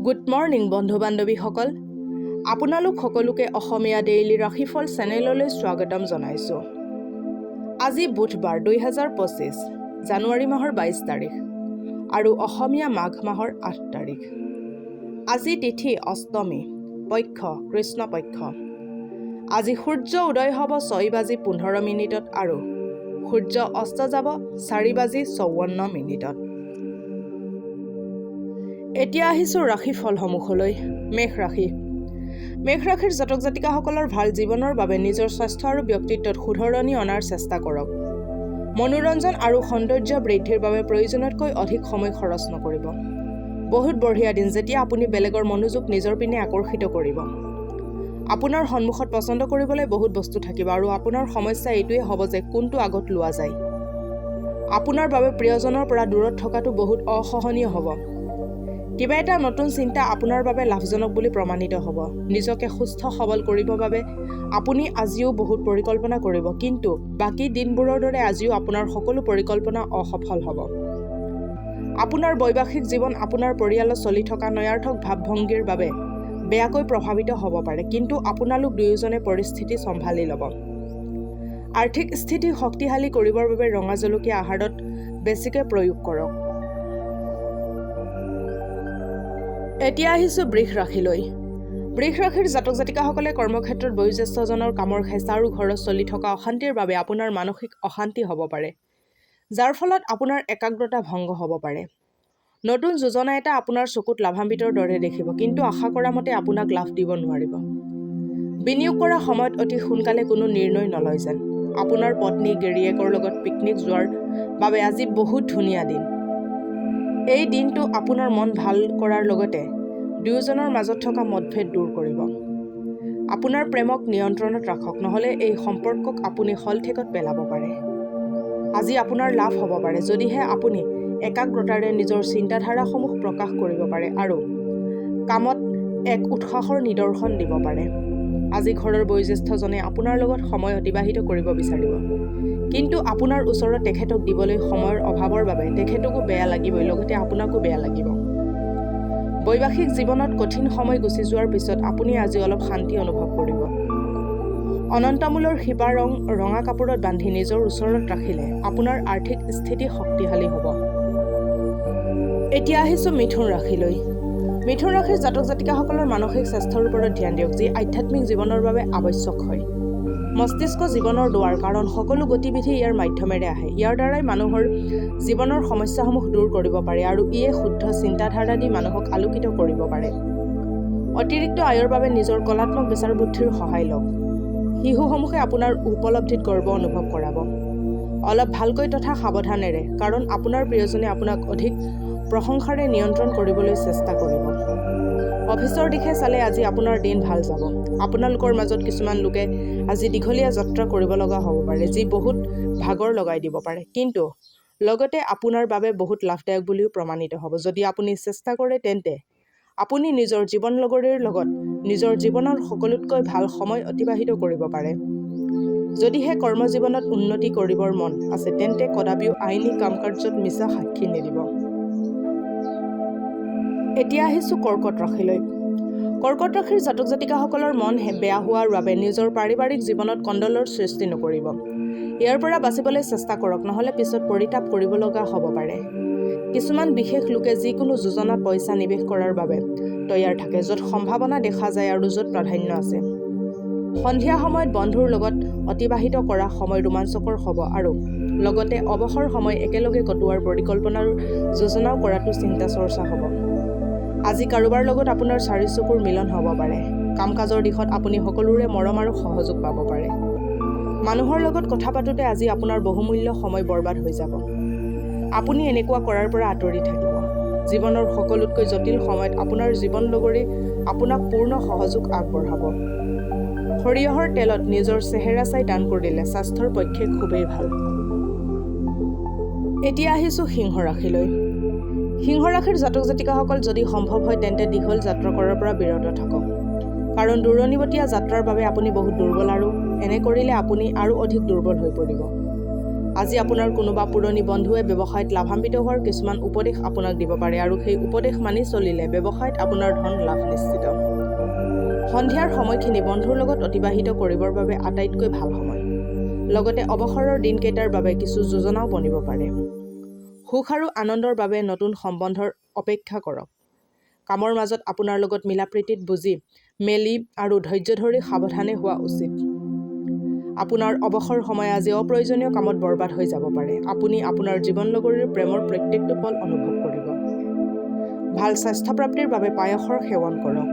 Good morning বন্ধু বান্ধৱীসকল, আপোনালোক সকলোকে অসমীয়া ডেইলি ৰাশিফল চেনেললৈ স্বাগতম জনাইছোঁ। আজি বুধবাৰ 2025 জানুৱাৰী মাহৰ 22 তাৰিখ আৰু অসমীয়া মাঘ মাহৰ 8 তাৰিখ। আজি তিথি অষ্টমী, পক্ষ কৃষ্ণপক্ষ। আজি সূৰ্য উদয় হ'ব 6:15 আৰু সূৰ্য অস্ত যাব 4:54। এতিয়া আহিছোঁ ৰাশিফলসমূহলৈ। মেষ ৰাশি। মেষ ৰাশিৰ জাতক জাতিকাসকলৰ ভাল জীৱনৰ বাবে নিজৰ স্বাস্থ্য আৰু ব্যক্তিত্বত শুধৰণি অনাৰ চেষ্টা কৰক। মনোৰঞ্জন আৰু সৌন্দৰ্য বৃদ্ধিৰ বাবে প্ৰয়োজনতকৈ অধিক সময় খৰচ নকৰিব। বহুত বঢ়িয়া দিন যেতিয়া আপুনি বেলেগৰ মনোযোগ নিজৰ পিনে আকৰ্ষিত কৰিব। আপোনাৰ সন্মুখত পচন্দ কৰিবলৈ বহুত বস্তু থাকিব আৰু আপোনাৰ সমস্যা এইটোৱে হ'ব যে কোনটো আগত লোৱা যায়। আপোনাৰ বাবে প্ৰিয়জনৰ পৰা দূৰত থকাটো বহুত অসহনীয় হ'ব। কিবা এটা নতুন চিন্তা আপোনাৰ বাবে লাভজনক বুলি প্ৰমাণিত হ'ব। নিজকে সুস্থ সবল কৰিবৰ বাবে আপুনি আজিও বহুত পৰিকল্পনা কৰিব, কিন্তু বাকী দিনবোৰৰ দৰে আজিও আপোনাৰ সকলো পৰিকল্পনা অসফল হ'ব। আপোনাৰ বৈবাহিক জীৱন আপোনাৰ পৰিয়ালত চলি থকা নয়াৰ্থক ভাৱ-ভংগীৰ বাবে বেয়াকৈ প্ৰভাৱিত হ'ব পাৰে, কিন্তু আপোনালোক দুয়োজনে পৰিস্থিতি চম্ভালি ল'ব। আৰ্থিক স্থিতি শক্তিশালী কৰিবৰ বাবে ৰঙা জলকীয়া আহাৰত বেছিকৈ প্ৰয়োগ কৰক। এতিয়া আহিছোঁ বৃষ ৰাশিলৈ। বৃষ ৰাশিৰ জাতক জাতিকাসকলে কৰ্মক্ষেত্ৰত বয়োজ্যেষ্ঠজনৰ কামৰ হেঁচা আৰু ঘৰত চলি থকা অশান্তিৰ বাবে আপোনাৰ মানসিক অশান্তি হ'ব পাৰে, যাৰ ফলত আপোনাৰ একাগ্ৰতা ভংগ হ'ব পাৰে। নতুন যোজনা এটা আপোনাৰ চকুত লাভান্বিতৰ দৰে দেখিব, কিন্তু আশা কৰা মতে আপোনাক লাভ দিব নোৱাৰিব। বিনিয়োগ কৰা সময়ত অতি সোনকালে কোনো নিৰ্ণয় নলয় যেন। আপোনাৰ পত্নী গিৰিয়েকৰ লগত পিকনিক যোৱাৰ বাবে আজি বহুত ধুনীয়া দিন। এই দিনটো আপোনাৰ মন ভাল কৰাৰ লগতে দুয়োজনৰ মাজত থকা মতভেদ দূৰ কৰিব। আপোনাৰ প্ৰেমক নিয়ন্ত্ৰণত ৰাখক, নহ'লে এই সম্পৰ্কক আপুনি শলঠেকত পেলাব পাৰে। আজি আপোনাৰ লাভ হ'ব পাৰে যদিহে আপুনি একাগ্ৰতাৰে নিজৰ চিন্তাধাৰাসমূহ প্ৰকাশ কৰিব পাৰে আৰু কামত এক উৎসাহৰ নিদৰ্শন দিব পাৰে। আজি ঘৰৰ বয়োজ্যেষ্ঠজনে আপোনাৰ লগত সময় অতিবাহিত কৰিব বিচাৰিব, কিন্তু আপোনাৰ ওচৰত তেখেতক দিবলৈ সময়ৰ অভাৱৰ বাবে তেখেতকো বেয়া লাগিবই, লগতে আপোনাকো বেয়া লাগিব। বৈবাহিক জীৱনত কঠিন সময় গুচি যোৱাৰ পিছত আপুনি আজি অলপ শান্তি অনুভৱ কৰিব। অনন্তমূলৰ শিপা ৰঙা কাপোৰত বান্ধি নিজৰ ওচৰত ৰাখিলে আপোনাৰ আৰ্থিক স্থিতি শক্তিশালী হ'ব। এতিয়া আহিছোঁ মিথুন ৰাশিলৈ। মিথুন ৰাশিৰ জাতক জাতিকাসকলৰ মানসিক স্বাস্থ্যৰ ওপৰত ধ্যান দিয়ক, যি আধ্যাত্মিক জীৱনৰ বাবে আৱশ্যক হয়। মস্তিষ্ক জীৱনৰ দুৱাৰ, কাৰণ সকলো গতিবিধি ইয়াৰ মাধ্যমেৰে আহে। ইয়াৰ দ্বাৰাই মানুহৰ জীৱনৰ সমস্যাসমূহ দূৰ কৰিব পাৰে আৰু ইয়ে শুদ্ধ চিন্তাধাৰা দি মানুহক আলোকিত কৰিব পাৰে। অতিৰিক্ত আয়ৰ বাবে নিজৰ কলাত্মক বিচাৰ বুদ্ধিৰ সহায় লওক। শিশুসমূহে আপোনাৰ উপলব্ধিত গৰ্ব অনুভৱ কৰাব। অলপ ভালকৈ তথা সাৱধানেৰে, কাৰণ আপোনাৰ প্ৰিয়জনে আপোনাক অধিক প্ৰশংসাৰে নিয়ন্ত্ৰণ কৰিবলৈ চেষ্টা কৰিব। অফিচৰ দিশে চালে আজি আপোনাৰ দিন ভাল যাব। আপোনালোকৰ মাজত কিছুমান লোকে আজি দীঘলীয়া যাত্ৰা কৰিব লগা হ'ব পাৰে, যি বহুত ভাগৰ লগাই দিব পাৰে, কিন্তু লগতে আপোনাৰ বাবে বহুত লাভদায়ক বুলিও প্ৰমাণিত হ'ব। যদি আপুনি চেষ্টা কৰে তেন্তে আপুনি নিজৰ জীৱনলগৰীৰ লগত নিজৰ জীৱনৰ সকলোতকৈ ভাল সময় অতিবাহিত কৰিব পাৰে। যদিহে কৰ্মজীৱনত উন্নতি কৰিবৰ মন আছে তেন্তে কদাপিও আইনী কাম কাৰ্যত মিছা সাক্ষী নিদিব। এতিয়া আহিছোঁ কৰ্কট ৰাশিলৈ। কৰ্কট ৰাশিৰ জাতক জাতিকাসকলৰ মন বেয়া হোৱাৰ বাবে নিজৰ পাৰিবাৰিক জীৱনত কণ্ডলৰ সৃষ্টি নকৰিব। ইয়াৰ পৰা বাচিবলৈ চেষ্টা কৰক, নহ'লে পিছত পৰিতাপ কৰিব লগা হ'ব পাৰে। কিছুমান বিশেষ লোকে যিকোনো যোজনাত পইচা নিৱেশ কৰাৰ বাবে তৈয়াৰ থাকে, য'ত সম্ভাৱনা দেখা যায় আৰু য'ত প্ৰাধান্য আছে। সন্ধিয়া সময়ত বন্ধুৰ লগত অতিবাহিত কৰা সময় ৰোমাঞ্চকৰ হ'ব আৰু লগতে অৱসৰ সময় একেলগে কটোৱাৰ পৰিকল্পনাৰ যোজনাও কৰাটো চিন্তা চৰ্চা হ'ব। আজি কাৰোবাৰ লগত আপোনাৰ চাৰি চকুৰ মিলন হ'ব পাৰে। কাম কাজৰ দিশত আপুনি সকলোৰে মৰম আৰু সহযোগ পাব পাৰে। মানুহৰ লগত কথা পাতোতে আজি আপোনাৰ বহুমূল্য সময় বৰবাদ হৈ যাব। আপুনি এনেকুৱা কৰাৰ পৰা আঁতৰি থাকিব। জীৱনৰ সকলোতকৈ জটিল সময়ত আপোনাৰ জীৱনলগৰী আপোনাক পূৰ্ণ সহযোগ আগবঢ়াব। সৰিয়হৰ তেলত নিজৰ চেহেৰা চাই দান কৰিলে স্বাস্থ্যৰ পক্ষে খুবেই ভাল। এতিয়া আহিছোঁ সিংহ ৰাশিলৈ। সিংহ ৰাশিৰ জাতক জাতিকাসকল যদি সম্ভৱ হয় তেন্তে দীঘল যাত্ৰা কৰাৰ পৰা বিৰত থাকক, কাৰণ দূৰণিবতীয়া যাত্ৰাৰ বাবে আপুনি বহুত দুৰ্বল আৰু এনে কৰিলে আপুনি আৰু অধিক দুৰ্বল হৈ পৰিব। আজি আপোনাৰ কোনোবা পুৰণি বন্ধুৱে ব্যৱসায়ত লাভান্বিত হোৱাৰ কিছুমান উপদেশ আপোনাক দিব পাৰে আৰু সেই উপদেশ মানি চলিলে ব্যৱসায়ত আপোনাৰ ধন লাভ নিশ্চিত। সন্ধিয়াৰ সময়খিনি বন্ধুৰ লগত অতিবাহিত কৰিবৰ বাবে আটাইতকৈ ভাল সময়। লগতে অৱসৰৰ দিনকেইটাৰ বাবে কিছু যোজনাও বনিব পাৰে। সুখ আৰু আনন্দৰ বাবে নতুন সম্বন্ধৰ অপেক্ষা কৰক। কামৰ মাজত আপোনাৰ লগত মিলাপ্ৰীতিত বুজি মেলি আৰু ধৈৰ্য ধৰি সাৱধানে হোৱা উচিত। আপোনাৰ অৱসৰ সময় আজি অপ্ৰয়োজনীয় কামত বৰবাদ হৈ যাব পাৰে। আপুনি আপোনাৰ জীৱনলগৰীৰ প্ৰেমৰ প্ৰত্যেকটো পল অনুভৱ কৰিব। ভাল স্বাস্থ্য প্ৰাপ্তিৰ বাবে পায়সৰ সেৱন কৰক।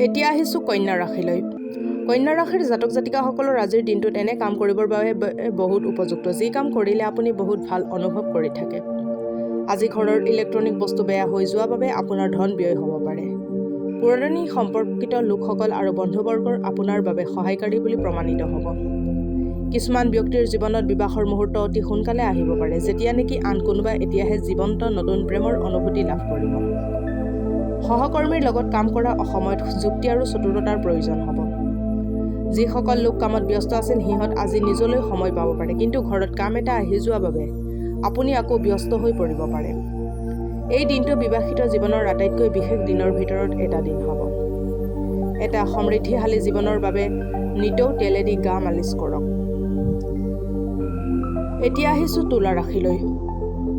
এতিয়া আহিছোঁ কন্যা ৰাশিলৈ। কন্যা ৰাশিৰ জাতক জাতিকাসকলৰ আজিৰ দিনটোত এনে কাম কৰিবৰ বাবে বহুত উপযুক্ত, যি কাম কৰিলে আপুনি বহুত ভাল অনুভৱ কৰি থাকে। আজি ঘৰৰ ইলেক্ট্ৰনিক বস্তু বেয়া হৈ যোৱা বাবে আপোনাৰ ধন ব্যয় হ'ব পাৰে। পুৰণি সম্পৰ্কিত লোকসকল আৰু বন্ধুবৰ্গৰ আপোনাৰ বাবে সহায়কাৰী বুলি প্ৰমাণিত হ'ব। কিছুমান ব্যক্তিৰ জীৱনত বিবাহৰ মুহূৰ্ত অতি সোনকালে আহিব পাৰে, যেতিয়া নেকি আন কোনোবা এতিয়াহে জীৱন্ত নতুন প্ৰেমৰ অনুভূতি লাভ কৰিব। সহকৰ্মীৰ লগত কাম কৰা অসময়ত যুক্তি আৰু চতুৰতাৰ প্ৰয়োজন হ'ব। যিসকল লোক কামত ব্যস্ত আছিল সিহঁত আজি নিজলৈ সময় পাব পাৰে, কিন্তু ঘৰত কাম এটা আহি যোৱা বাবে আপুনি আকৌ ব্যস্ত হৈ পৰিব পাৰে। এই দিনটো বিবাহিত জীৱনৰ আটাইতকৈ বিশেষ দিনৰ ভিতৰত এটা দিন হ'ব। এটা সমৃদ্ধিশালী জীৱনৰ বাবে নিতৌ তেলেদি গা মালিচ কৰক। এতিয়া আহিছোঁ তুলা ৰাশিলৈ।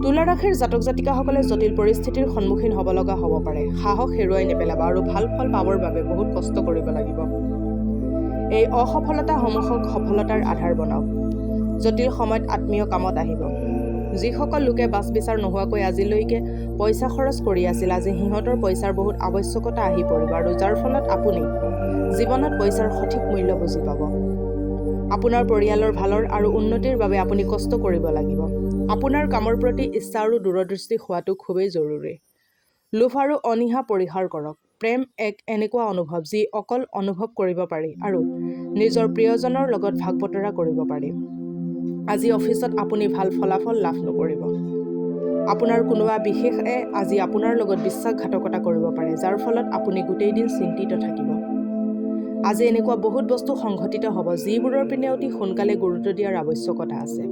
তুলা ৰাশিৰ জাতক জাতিকাসকলে জটিল পৰিস্থিতিৰ সন্মুখীন হ'ব লগা হ'ব পাৰে। সাহস হেৰুৱাই নেপেলাবা আৰু ভাল ফল পাবৰ বাবে বহুত কষ্ট কৰিব লাগিব। এই অসফলতাসমূহক সফলতাৰ আধাৰ বনাওক। জটিল সময়ত আত্মীয় কামত আহিব। যিসকল লোকে বাছ বিচাৰ নোহোৱাকৈ আজিলৈকে পইচা খৰচ কৰি আছিল, আজি সিহঁতৰ পইচাৰ বহুত আৱশ্যকতা আহি পৰিব আৰু যাৰ ফলত আপুনি জীৱনত পইচাৰ সঠিক মূল্য বুজি পাব। আপোনাৰ পৰিয়ালৰ ভালৰ আৰু উন্নতিৰ বাবে আপুনি কষ্ট কৰিব লাগিব। আপোনাৰ কামৰ প্ৰতি ইচ্ছা আৰু দূৰদৃষ্টি হোৱাটো খুবেই জৰুৰী। লোভ আৰু অনীহা পৰিহাৰ কৰক। প্ৰেম এক এনেকুৱা অনুভৱ যি অকল অনুভৱ কৰিব পাৰি আৰু নিজৰ প্ৰিয়জনৰ লগত ভাগ বতৰা কৰিব পাৰি। আজি অফিচত আপুনি ভাল ফলাফল লাভ নকৰিব। আপোনাৰ কোনোবা বিশেষে আজি আপোনাৰ লগত বিশ্বাসঘাতকতা কৰিব পাৰে, যাৰ ফলত আপুনি গোটেই দিন চিন্তিত থাকিব। আজি এনেকুৱা বহুত বস্তু সংঘটিত হ'ব যিবোৰৰ পিনে অতি সোনকালে গুৰুত্ব দিয়াৰ আৱশ্যকতা আছে।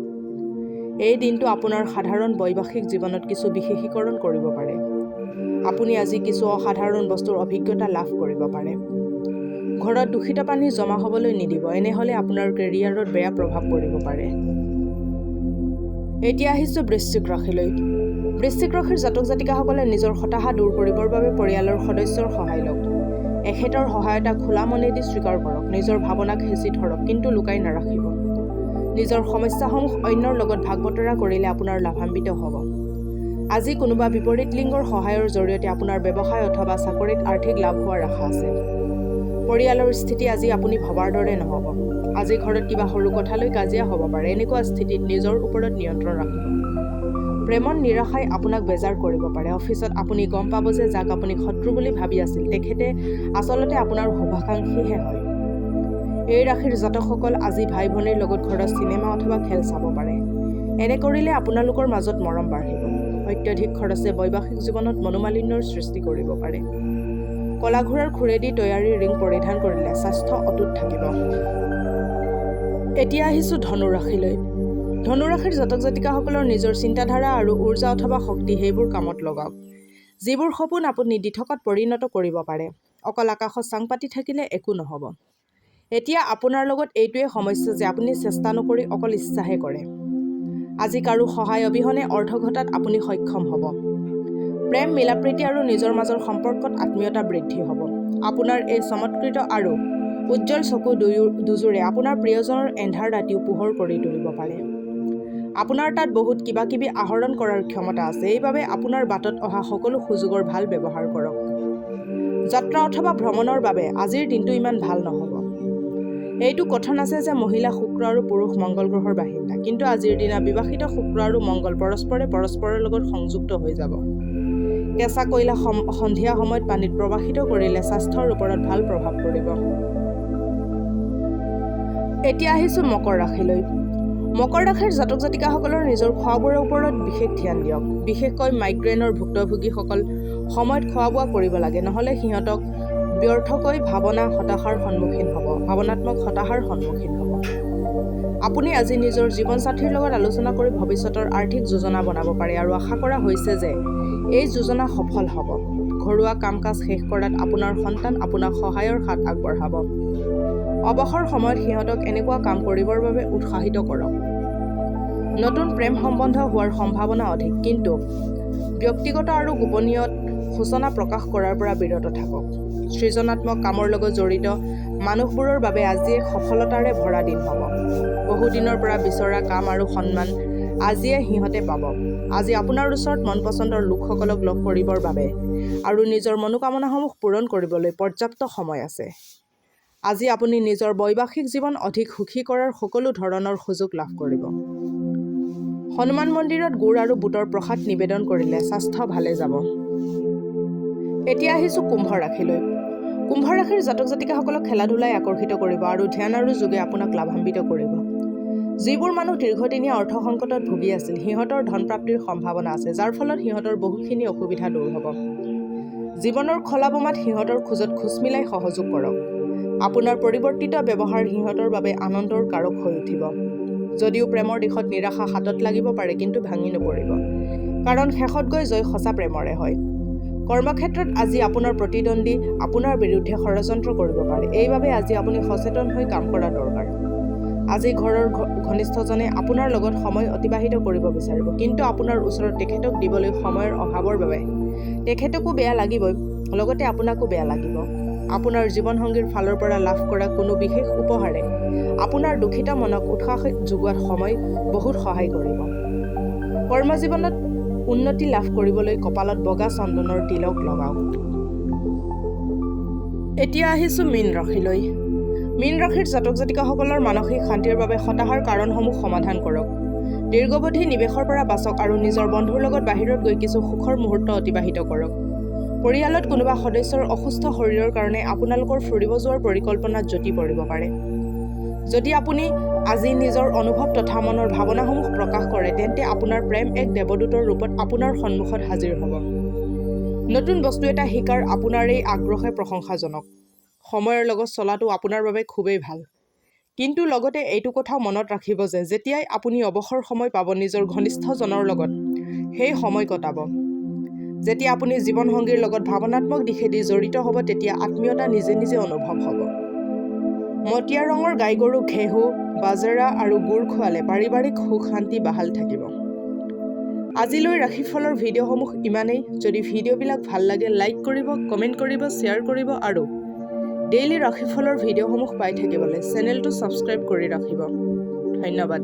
এই দিনটো আপোনাৰ সাধাৰণ বৈবাহিক জীৱনত কিছু বিশেষীকৰণ কৰিব পাৰে। আপুনি আজি কিছু অসাধাৰণ বস্তুৰ অভিজ্ঞতা লাভ কৰিব পাৰে। ঘৰত দূষিত পানী জমা হ'বলৈ নিদিব, এনেহ'লে আপোনাৰ কেৰিয়াৰত বেয়া প্ৰভাৱ পৰিব পাৰে। এতিয়া আহিছোঁ বৃশ্চিক ৰাশিলৈ। বৃশ্চিক ৰাশিৰ জাতক জাতিকাসকলে নিজৰ হতাশা দূৰ কৰিবৰ বাবে পৰিয়ালৰ সদস্যৰ সহায় লওক। এখেতৰ সহায়তা খোলা মনেদি স্বীকাৰ কৰক। নিজৰ ভাৱনাক হেঁচি ধৰক, কিন্তু লুকাই নাৰাখিব। নিজৰ সমস্যাসমূহ অন্যৰ লগত ভাগ বতৰা কৰিলে আপোনাৰ লাভান্বিত হ'ব। আজি কোনোবা বিপৰীত লিংগৰ সহায়ৰ জৰিয়তে আপোনাৰ ব্যৱসায় অথবা চাকৰিত আৰ্থিক লাভ হোৱাৰ আশা আছে। পৰিয়ালৰ স্থিতি আজি আপুনি ভবাৰ দৰে নহ'ব। আজি ঘৰত কিবা সৰু কথালৈ কাজিয়া হ'ব পাৰে। এনেকুৱা স্থিতিত নিজৰ ওপৰত নিয়ন্ত্ৰণ ৰাখিব। প্ৰেমত নিৰাশাই আপোনাক বেজাৰ কৰিব পাৰে। অফিচত আপুনি গম পাব যে যাক আপুনি শত্ৰু বুলি ভাবি আছিল তেখেতে আচলতে আপোনাৰ শুভাকাংক্ষীহে হয়। এই ৰাশিৰ জাতকসকল আজি ভাই ভনীৰ লগত ঘৰত চিনেমা অথবা খেল চাব পাৰে। এনে কৰিলে আপোনালোকৰ মাজত মৰম বাঢ়িব। অত্যধিক খৰচে বৈবাহিক জীৱনত মনোমালিন্যৰ সৃষ্টি কৰিব পাৰে। কলা ঘোঁৰাৰ খুৰেদি তৈয়াৰী ৰিং পৰিধান কৰিলে স্বাস্থ্য অটুট থাকিব। এতিয়া আহিছোঁ ধনু ৰাশিলৈ। ধনু ৰাশিৰ জাতক জাতিকাসকলৰ নিজৰ চিন্তাধাৰা আৰু উৰ্জা অথবা শক্তি সেইবোৰ কামত লগাওক, যিবোৰ সপোন আপুনি দিঠকত পৰিণত কৰিব পাৰে। অকল আকাশত চাং পাতি থাকিলে একো নহ'ব। এতিয়া আপোনাৰ লগত এইটোৱে সমস্যা যে আপুনি চেষ্টা নকৰি অকল ইচ্ছাহে কৰে। আজি কাৰো সহায় অবিহনে অৰ্থ ঘটাত আপুনি সক্ষম হ'ব। প্ৰেম মিলাপ্ৰীতি আৰু নিজৰ মাজৰ সম্পৰ্কত আত্মীয়তা বৃদ্ধি হ'ব। আপোনাৰ এই চমৎকৃত আৰু উজ্জ্বল চকু দুযোৰে আপোনাৰ প্ৰিয়জনৰ এন্ধাৰ ৰাতিও পোহৰ কৰি তুলিব পাৰে। আপোনাৰ তাত বহুত কিবা কিবি আহৰণ কৰাৰ ক্ষমতা আছে। এইবাবে আপোনাৰ বাটত অহা সকলো সুযোগৰ ভাল ব্যৱহাৰ কৰক। যাত্ৰা অথবা ভ্ৰমণৰ বাবে আজিৰ দিনটো ইমান ভাল নহ'ব। এইটো কথন আছে যে মহিলা শুক্ৰ আৰু পুৰুষ মংগল গ্ৰহৰ বাসিন্দা, কিন্তু আজিৰ দিনা বিবাহিত শুক্ৰ আৰু মংগল পৰস্পৰৰ লগত সংযুক্ত হৈ যাব। কেঁচা কয়লা সন্ধিয়া সময়ত পানীত প্ৰৱাহিত কৰিলে স্বাস্থ্যৰ ওপৰত ভাল প্ৰভাৱ পৰিব। এতিয়া আহিছোঁ মকৰ ৰাশিলৈ। মকৰ ৰাশিৰ জাতক জাতিকাসকলৰ নিজৰ খোৱা বোৱাৰ ওপৰত বিশেষ ধ্যান দিয়ক। বিশেষকৈ মাইগ্ৰেনৰ ভুক্তভোগীসকল সময়ত খোৱা বোৱা কৰিব লাগে, নহ'লে সিহঁতক ব্যৰ্থকৈ ভাৱনাত্মক হতাশাৰ সন্মুখীন হ'ব। আপুনি আজি নিজৰ জীৱনসাথীৰ লগত আলোচনা কৰি ভৱিষ্যতৰ আৰ্থিক যোজনা বনাব পাৰে আৰু আশা কৰা হৈছে যে এই যোজনা সফল হ'ব। ঘৰুৱা কাম-কাজ শেষ কৰাত আপোনাৰ সন্তান আপোনাক সহায়ৰ হাত আগবঢ়াব। অৱসৰ সময়ত সিহঁতক এনেকুৱা কাম কৰিবৰ বাবে উৎসাহিত কৰক। নতুন প্ৰেম সম্বন্ধ হোৱাৰ সম্ভাৱনা অধিক, কিন্তু ব্যক্তিগত আৰু গোপনীয় সূচনা প্ৰকাশ কৰাৰ পৰা বিৰত থাকক। সৃজনাত্মক কামৰ লগত জড়িত মানুহবোৰৰ বাবে আজি এক সফলতাৰে ভৰা দিন হ'ব। বহুদিনৰ পৰা বিচৰা কাম আৰু সন্মান আজিয়ে সিহঁতে পাব। আজি আপোনাৰ ওচৰত মন পচন্দৰ লোকসকলক লগ কৰিবৰ বাবে আৰু নিজৰ মনোকামনাসমূহ পূৰণ কৰিবলৈ পৰ্যাপ্ত সময় আছে। আজি আপুনি নিজৰ বৈবাহিক জীৱন অধিক সুখী কৰাৰ সকলো ধৰণৰ সুযোগ লাভ কৰিব। হনুমান মন্দিৰত গুড় আৰু বুটৰ প্ৰসাদ নিবেদন কৰিলে স্বাস্থ্য ভালে যাব। এতিয়া আহিছোঁ কুম্ভ ৰাশিলৈ। কুম্ভ ৰাশিৰ জাতক জাতিকাসকলক খেলা-ধূলাই আকৰ্ষিত কৰিব আৰু ধ্যান আৰু যোগে আপোনাক লাভান্বিত কৰিব। যিবোৰ মানুহ দীৰ্ঘদিনীয়া অৰ্থ সংকটত ভুগি আছিল, সিহঁতৰ ধন প্ৰাপ্তিৰ সম্ভাৱনা আছে, যাৰ ফলত সিহঁতৰ বহুখিনি অসুবিধা দূৰ হ'ব। জীৱনৰ খলা-বমাত সিহঁতৰ খোজত খোজ মিলাই সহযোগ কৰক। আপোনাৰ পৰিৱৰ্তিত ব্যৱহাৰ সিহঁতৰ বাবে আনন্দৰ কাৰক হৈ উঠিব। যদিও প্ৰেমৰ দিশত নিৰাশা হাতত লাগিব পাৰে, কিন্তু ভাঙি নপৰিব, কাৰণ শেষত গৈ জয় সঁচা প্ৰেমৰে হয়। কৰ্মক্ষেত্ৰত আজি আপোনাৰ প্ৰতিদ্বন্দ্বী আপোনাৰ বিৰুদ্ধে ষড়যন্ত্ৰ কৰিব পাৰে। এইবাবে আজি আপুনি সচেতন হৈ কাম কৰা দৰকাৰ। আজি ঘৰৰ ঘনিষ্ঠজনে আপোনাৰ লগত সময় অতিবাহিত কৰিব বিচাৰিব, কিন্তু আপোনাৰ ওচৰত তেখেতক দিবলৈ সময়ৰ অভাৱৰ বাবে তেখেতকো বেয়া লাগিবই, লগতে আপোনাকো বেয়া লাগিব। আপোনাৰ জীৱনসংগীৰ ফালৰ পৰা লাভ কৰা কোনো বিশেষ উপহাৰে আপোনাৰ দুখিত মনক উৎসাহ যোগোৱাত সময় বহুত সহায় কৰিব। কৰ্মজীৱনত উন্নতি লাভ কৰিবলৈ কপালত বগা চন্দনৰ তিলক লগাওক। এতিয়া আহিছোঁ মীন ৰাশিলৈ। মীন ৰাশিৰ জাতক জাতিকাসকলৰ মানসিক শান্তিৰ বাবে হতাশাৰ কাৰণসমূহ সমাধান কৰক। দীৰ্ঘৱধি নিৱেশৰ পৰা বাচক আৰু নিজৰ বন্ধুৰ লগত বাহিৰত গৈ কিছু সুখৰ মুহূৰ্ত অতিবাহিত কৰক। পৰিয়ালত কোনোবা সদস্যৰ অসুস্থ শৰীৰৰ কাৰণে আপোনালোকৰ ফুৰিব যোৱাৰ পৰিকল্পনাত জটি পৰিব পাৰে। যদি আপুনি আজি নিজৰ অনুভৱ তথা মনৰ ভাৱনাসমূহ প্ৰকাশ কৰে, তেন্তে আপোনাৰ প্ৰেম এক দেৱদূতৰ ৰূপত আপোনাৰ সন্মুখত হাজিৰ হ'ব। নতুন বস্তু এটা শিকাৰ আপোনাৰ এই আগ্ৰহে প্ৰশংসাজনক। সময়ৰ লগত চলাটো আপোনাৰ বাবে খুবেই ভাল, কিন্তু লগতে এইটো কথাও মনত ৰাখিব যে যেতিয়াই আপুনি অৱসৰ সময় পাব নিজৰ ঘনিষ্ঠজনৰ লগত সেই সময় কটাব। যেতিয়া আপুনি জীৱনসংগীৰ লগত ভাৱনাত্মক দিশেদি জড়িত হ'ব, তেতিয়া আত্মীয়তা নিজে নিজে অনুভৱ হ'ব। মটীয়া ৰঙৰ গাই গৰুক ঘেঁহু, বাজৰা আৰু গুড় খোৱালে পাৰিবাৰিক সুখ শান্তি বাহাল থাকিব। আজিলৈ ৰাশিফলৰ ভিডিঅ'সমূহ ইমানেই। যদি ভিডিঅ'বিলাক ভাল লাগে, লাইক কৰিব, কমেণ্ট কৰিব, শ্বেয়াৰ কৰিব আৰু ডেইলি ৰাশিফলৰ ভিডিঅ'সমূহ পাই থাকিবলৈ চেনেলটো ছাবস্ক্ৰাইব কৰি ৰাখিব। ধন্যবাদ।